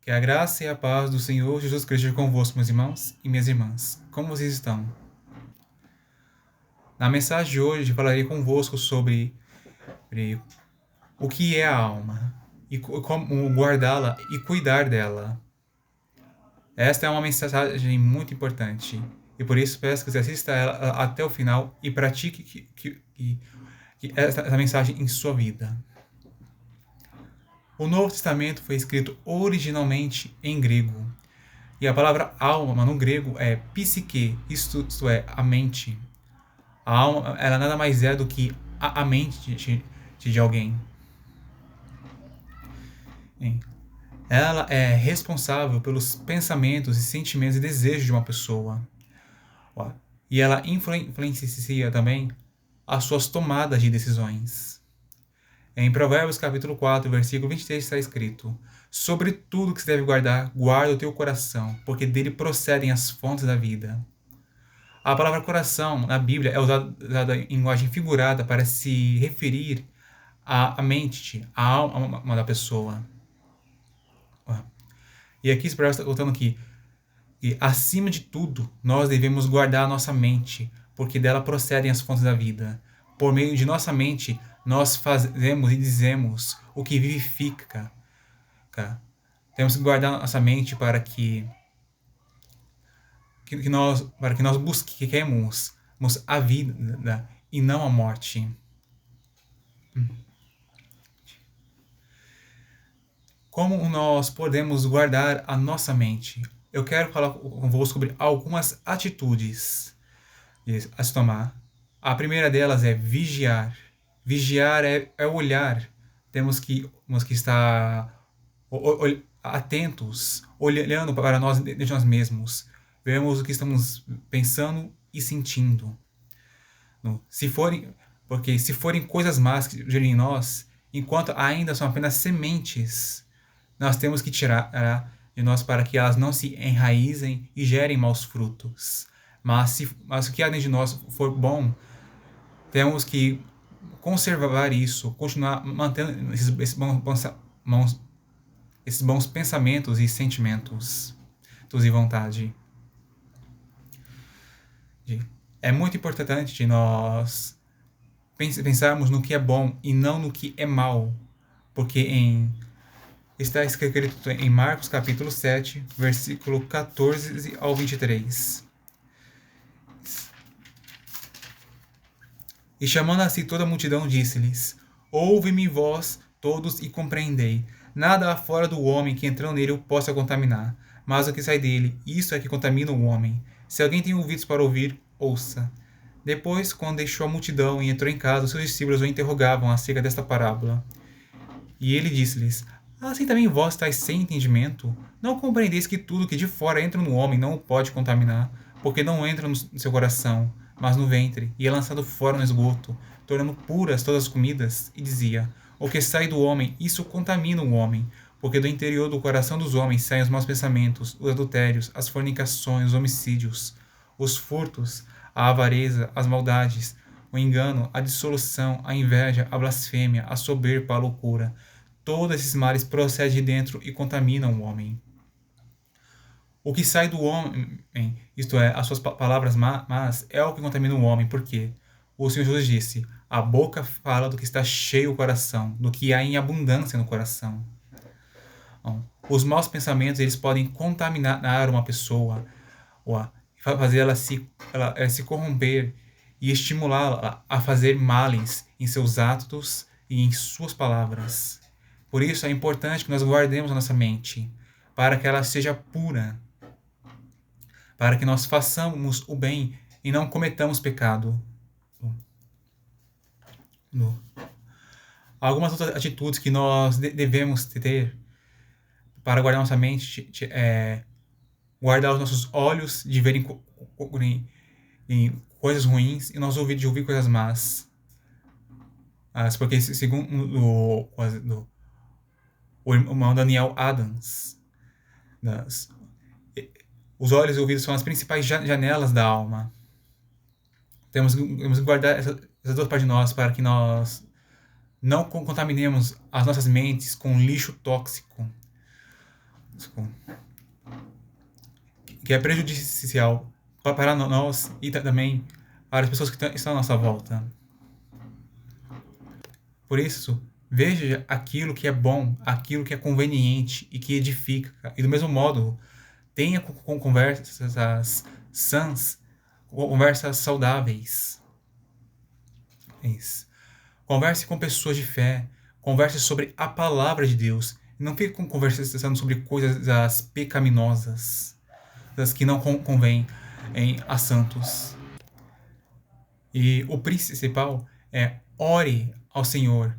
Que a graça e a paz do Senhor Jesus Cristo esteja convosco, meus irmãos e minhas irmãs. Como vocês estão? Na mensagem de hoje, falarei convosco sobre o que é a alma e como guardá-la e cuidar dela. Esta é uma mensagem muito importante e por isso peço que você assista ela até o final e pratique essa mensagem em sua vida. O Novo Testamento foi escrito originalmente em grego. E a palavra alma no grego é psique, isto é, a mente. A alma, ela nada mais é do que a mente de alguém. Ela é responsável pelos pensamentos e sentimentos e desejos de uma pessoa. E ela influencia também as suas tomadas de decisões. Em Provérbios capítulo 4, versículo 23 está escrito: sobre tudo que se deve guardar, guarda o teu coração, porque dele procedem as fontes da vida. A palavra coração na Bíblia é usada em linguagem figurada para se referir à mente, à alma da pessoa. E aqui Spurgeon está contando que, acima de tudo, nós devemos guardar a nossa mente, porque dela procedem as fontes da vida. Por meio de nossa mente, nós fazemos e dizemos o que vivifica. Temos que guardar nossa mente para que nós busquemos a vida e não a morte. Como nós podemos guardar a nossa mente? Eu quero falar convosco sobre algumas atitudes a se tomar. A primeira delas é vigiar. Vigiar é olhar. Temos que estar atentos, olhando para nós de nós mesmos. Vemos o que estamos pensando e sentindo. Porque se forem coisas más que gerem em nós, enquanto ainda são apenas sementes, nós temos que tirar de nós para que elas não se enraizem e gerem maus frutos. Mas o que há dentro de nós for bom, temos que conservar isso, continuar mantendo esses bons pensamentos e sentimentos e vontade. É muito importante nós pensarmos no que é bom e não no que é mal, porque está escrito em Marcos capítulo 7, versículo 14 ao 23. E chamando a si toda a multidão, disse-lhes: ouve-me vós todos e compreendei. Nada há fora do homem que entrando nele o possa contaminar, mas o que sai dele, isso é que contamina o homem. Se alguém tem ouvidos para ouvir, ouça. Depois, quando deixou a multidão e entrou em casa, seus discípulos o interrogavam acerca desta parábola. E ele disse-lhes: assim também vós estáis sem entendimento? Não compreendeis que tudo que de fora entra no homem não o pode contaminar, porque não entra no seu coração, mas no ventre, e é lançado fora no esgoto, tornando puras todas as comidas? E dizia: o que sai do homem, isso contamina o homem, porque do interior do coração dos homens saem os maus pensamentos, os adultérios, as fornicações, os homicídios, os furtos, a avareza, as maldades, o engano, a dissolução, a inveja, a blasfêmia, a soberba, a loucura. Todos esses males procedem de dentro e contaminam o homem. O que sai do homem, isto é, as suas palavras más, é o que contamina o homem, porque o Senhor Jesus disse: a boca fala do que está cheio o coração, do que há em abundância no coração. Bom, os maus pensamentos, eles podem contaminar uma pessoa, ou fazer ela se corromper e estimulá-la a fazer males em seus atos e em suas palavras. Por isso é importante que nós guardemos a nossa mente, para que ela seja pura, para que nós façamos o bem e não cometamos pecado. Algumas outras atitudes que nós devemos ter para guardar nossa mente é guardar os nossos olhos de verem em coisas ruins e nossos ouvidos de ouvir coisas más. Porque segundo o irmão Daniel Adams, os olhos e ouvidos são as principais janelas da alma. Temos que guardar essas duas partes de nós para que nós não contaminemos as nossas mentes com lixo tóxico. que é prejudicial para nós e também para as pessoas que estão à nossa volta. Por isso, veja aquilo que é bom, aquilo que é conveniente e que edifica. E do mesmo modo, tenha conversas sãs, conversas saudáveis. Isso. Converse com pessoas de fé. Converse sobre a palavra de Deus. Não fique conversando sobre coisas pecaminosas, das que não convêm a santos. E o principal é ore ao Senhor.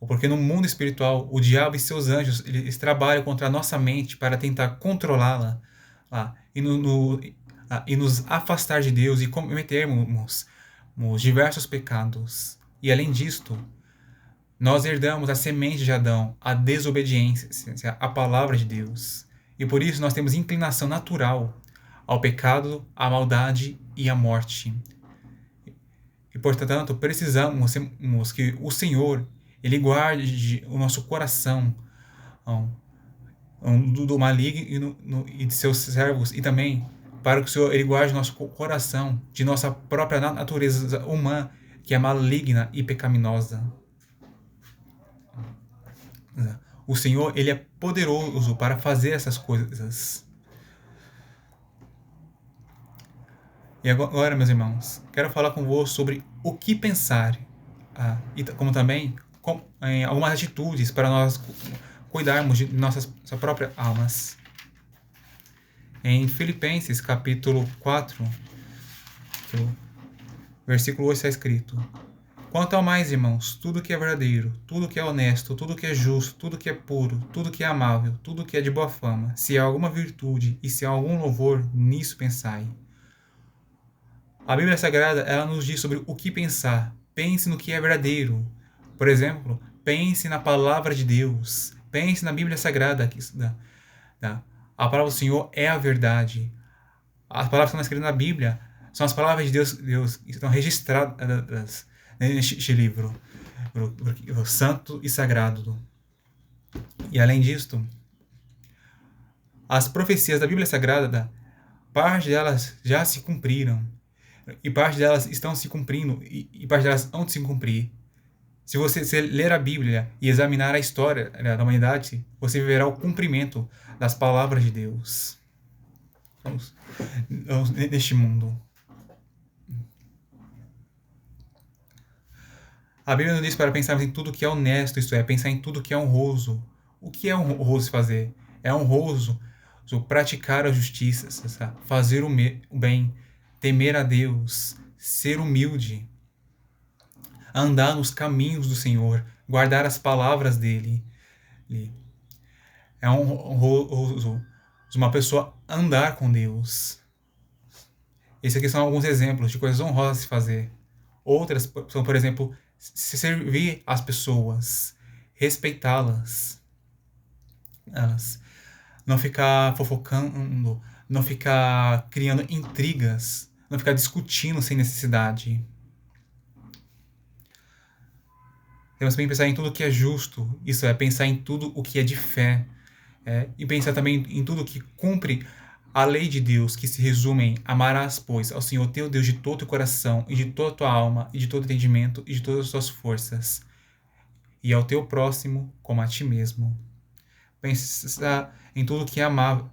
Porque no mundo espiritual, o diabo e seus anjos, eles trabalham contra a nossa mente para tentar controlá-la e nos afastar de Deus e cometermos diversos pecados. E além disto, nós herdamos a semente de Adão, a desobediência à palavra de Deus. E por isso nós temos inclinação natural ao pecado, à maldade e à morte. E portanto, precisamos que o Senhor ele guarde o nosso coração do maligno e de seus servos, e também para que o Senhor ele guarde o nosso coração de nossa própria natureza humana, que é maligna e pecaminosa. O Senhor ele é poderoso para fazer essas coisas. E agora, meus irmãos, quero falar convosco sobre o que pensar, e como também em algumas atitudes para nós cuidarmos de nossas próprias almas. Em Filipenses, capítulo 4, versículo 8 está escrito: Quanto ao mais, irmãos, tudo que é verdadeiro, tudo que é honesto, tudo que é justo, tudo que é puro, tudo que é amável, tudo que é de boa fama, se há alguma virtude e se há algum louvor, nisso pensai. A Bíblia Sagrada, ela nos diz sobre o que pensar. Pense no que é verdadeiro. Por exemplo, pense na palavra de Deus. Pense na Bíblia Sagrada. A palavra do Senhor é a verdade. As palavras que estão escritas na Bíblia são as palavras de Deus que estão registradas neste livro, o santo e sagrado. E além disto, as profecias da Bíblia Sagrada, parte delas já se cumpriram. E parte delas estão se cumprindo, e parte delas vão se cumprir. Se você ler a Bíblia e examinar a história da humanidade, você verá o cumprimento das palavras de Deus neste mundo. A Bíblia nos diz para pensarmos em tudo que é honesto, isto é, pensar em tudo que é honroso. O que é honroso fazer? É honroso praticar a justiça, fazer o bem, temer a Deus, ser humilde, andar nos caminhos do Senhor, guardar as palavras dele. É honroso uma pessoa andar com Deus. Esses aqui são alguns exemplos de coisas honrosas de se fazer. Outras são, por exemplo, servir as pessoas, respeitá-las, não ficar fofocando, não ficar criando intrigas, não ficar discutindo sem necessidade. Temos também que pensar em tudo que é justo, isso é, pensar em tudo o que é de fé, e pensar também em tudo que cumpre a lei de Deus, que se resume em amarás, pois, ao Senhor teu Deus de todo o coração, e de toda a tua alma, e de todo o entendimento, e de todas as tuas forças, e ao teu próximo como a ti mesmo. Pensar em tudo que é amável,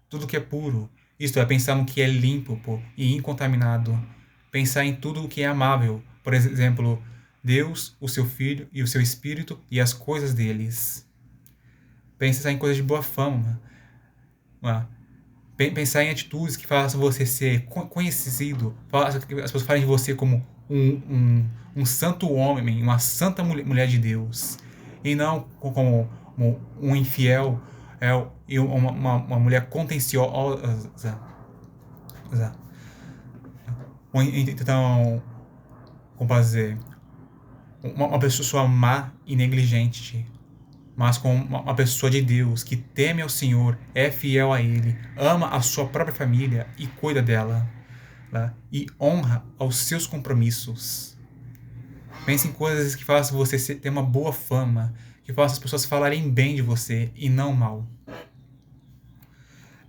tudo que é puro, isto é, pensar no que é limpo e incontaminado. Pensar em tudo o que é amável, por exemplo, Deus, o seu Filho e o seu Espírito e as coisas deles. Pensar em coisas de boa fama. Pensar em atitudes que façam você ser conhecido, façam que as pessoas falem de você como um santo homem, uma santa mulher de Deus, e não como um infiel e uma mulher contenciosa. Então, como posso dizer, uma pessoa má e negligente, mas com uma pessoa de Deus que teme ao Senhor, é fiel a Ele, ama a sua própria família e cuida dela, e honra aos seus compromissos. Pense em coisas que façam você ter uma boa fama, que façam as pessoas falarem bem de você e não mal.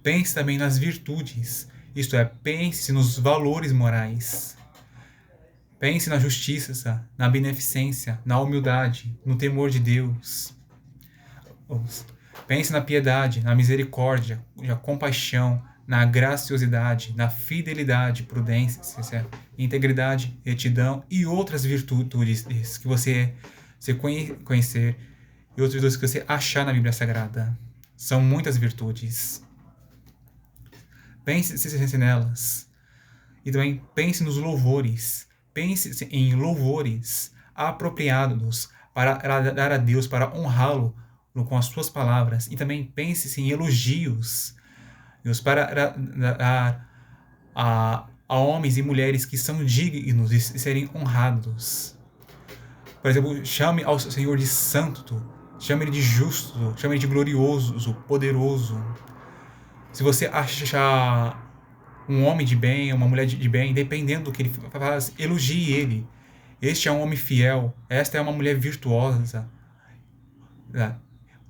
Pense também nas virtudes, isto é, pense nos valores morais. Pense na justiça, na beneficência, na humildade, no temor de Deus. Pense na piedade, na misericórdia, na compaixão, na graciosidade, na fidelidade, prudência, integridade, retidão e outras virtudes que você conhecer e outras virtudes que você achar na Bíblia Sagrada. São muitas virtudes. Pense nelas. E também pense nos louvores. Pense em louvores apropriados para dar a Deus, para honrá-lo com as suas palavras. E também pense em elogios para dar a homens e mulheres que são dignos de serem honrados. Por exemplo, chame ao Senhor de santo, chame Ele de justo, chame Ele de glorioso, poderoso. Se você achar um homem de bem, uma mulher de bem, dependendo do que ele faz, elogie ele. Este é um homem fiel, esta é uma mulher virtuosa.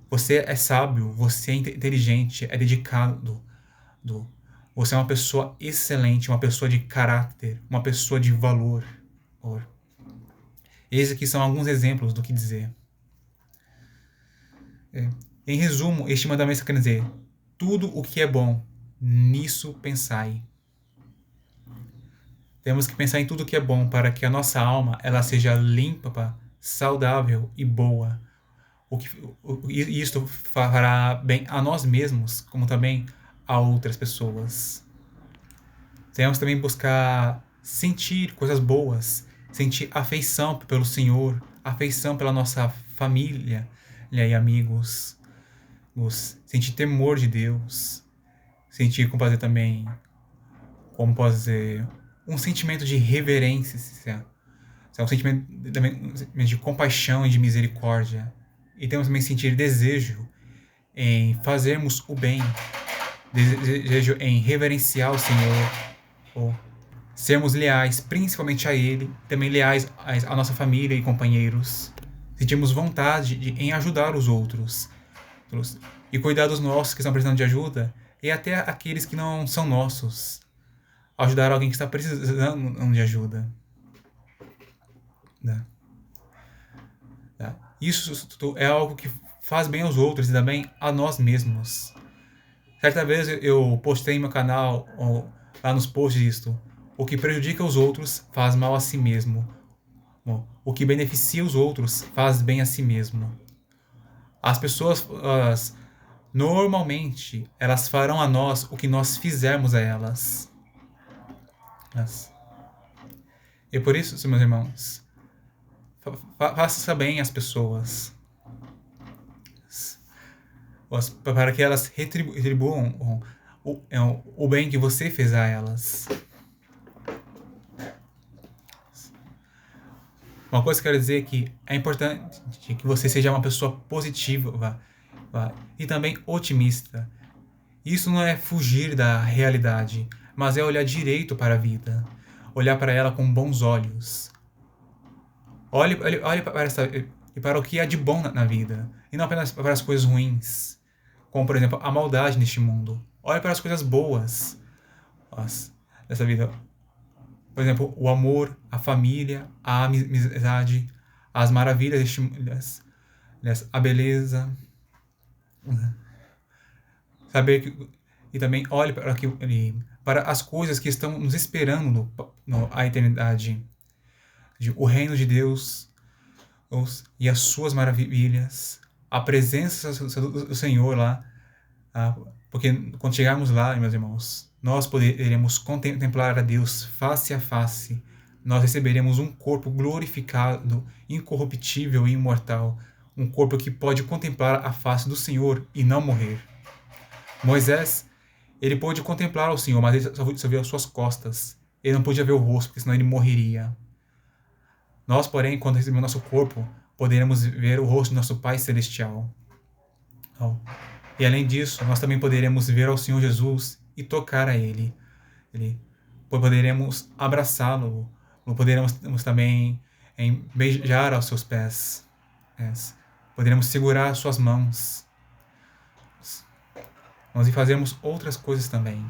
Você é sábio, você é inteligente, é dedicado. Você é uma pessoa excelente, uma pessoa de caráter, uma pessoa de valor. Esses aqui são alguns exemplos do que dizer. Em resumo, este mandamento quer dizer: tudo o que é bom, nisso pensai. Temos que pensar em tudo o que é bom para que a nossa alma ela seja limpa, saudável e boa. Isto fará bem a nós mesmos, como também a outras pessoas. Temos também buscar sentir coisas boas, sentir afeição pelo Senhor, afeição pela nossa família e amigos, sentir temor de Deus, sentir, como pode dizer também, como pode dizer, um sentimento de reverência, um sentimento de compaixão e de misericórdia. E temos também sentir desejo em fazermos o bem, desejo em reverenciar o Senhor, ou sermos leais, principalmente a Ele, também leais à nossa família e companheiros. Sentimos vontade em ajudar os outros e cuidar dos nossos que estão precisando de ajuda e até aqueles que não são nossos. Ajudar alguém que está precisando de ajuda. Isso é algo que faz bem aos outros e também a nós mesmos. Certa vez eu postei no meu canal, lá nos posts disto: o que prejudica os outros faz mal a si mesmo. O que beneficia os outros faz bem a si mesmo. As pessoas, normalmente, elas farão a nós o que nós fizermos a elas. E por isso, meus irmãos, faça bem às pessoas, para que elas retribuam o bem que você fez a elas. Uma coisa que eu quero dizer é que é importante que você seja uma pessoa positiva e também otimista. Isso não é fugir da realidade, mas é olhar direito para a vida, olhar para ela com bons olhos. Olhe para o que há de bom na vida, e não apenas para as coisas ruins, como, por exemplo, a maldade neste mundo. Olhe para as coisas boas dessa vida. Por exemplo, o amor, a família, a amizade, as maravilhas deste mundo, a beleza. Saber que, e também olhe para as coisas que estão nos esperando na eternidade. O reino de Deus e as suas maravilhas, a presença do Senhor lá, porque quando chegarmos lá, meus irmãos, nós poderemos contemplar a Deus face a face. Nós receberemos um corpo glorificado, incorruptível e imortal, um corpo que pode contemplar a face do Senhor e não morrer. Moisés, ele pôde contemplar o Senhor, mas ele só viu as suas costas. Ele não podia ver o rosto, porque senão ele morreria. Nós, porém, quando recebemos nosso corpo, poderemos ver o rosto do nosso Pai Celestial. E além disso, nós também poderemos ver ao Senhor Jesus e tocar a Ele. Poderemos abraçá-lo, poderemos também beijar aos seus pés. Poderemos segurar as suas mãos. Nós fazemos outras coisas também.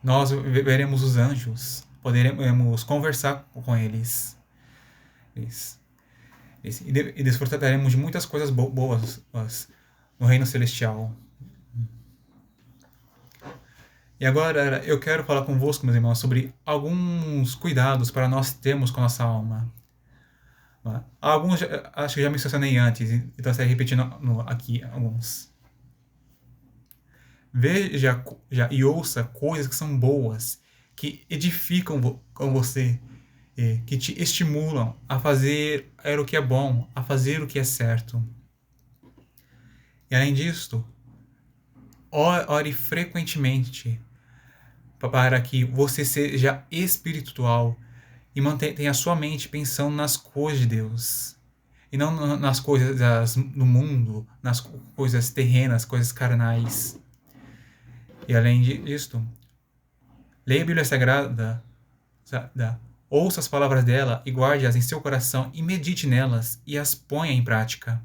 Nós veremos os anjos, poderemos conversar com eles. E desfrutaremos de muitas coisas boas no reino celestial. E agora eu quero falar convosco, meus irmãos, sobre alguns cuidados para nós termos com a nossa alma. Alguns acho que já mencionei antes, então estarei repetindo aqui alguns. Veja e ouça coisas que são boas, que edificam com você, que te estimulam a fazer o que é bom, a fazer o que é certo. E além disto, ore frequentemente para que você seja espiritual e mantenha a sua mente pensando nas coisas de Deus. E não nas coisas do mundo, nas coisas terrenas, coisas carnais. E além disto, leia a Bíblia Sagrada, ouça as palavras dela e guarde-as em seu coração e medite nelas e as ponha em prática.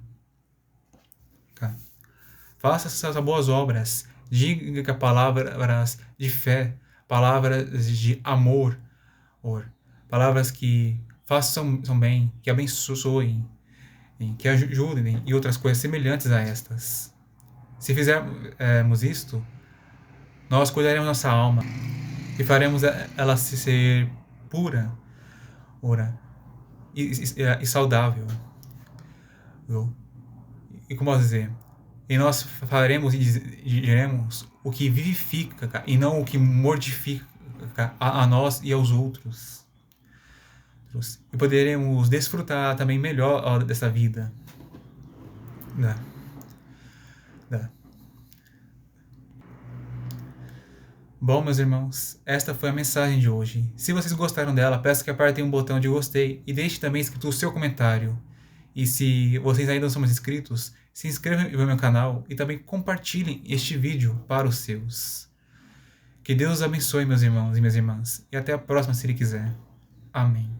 Faça essas boas obras, diga palavras de fé, palavras de amor, palavras que façam bem, que abençoem, que ajudem e outras coisas semelhantes a estas. Se fizermos isto, nós cuidaremos nossa alma e faremos ela ser pura, e saudável. E como posso dizer? E nós faremos e diremos o que vivifica e não o que mortifica a nós e aos outros. E poderemos desfrutar também melhor dessa vida. Bom, meus irmãos, esta foi a mensagem de hoje. Se vocês gostaram dela, peço que apertem o botão de gostei e deixe também escrito o seu comentário. E se vocês ainda não são inscritos, se inscrevam no meu canal e também compartilhem este vídeo para os seus. Que Deus os abençoe, meus irmãos e minhas irmãs, e até a próxima, se Ele quiser. Amém.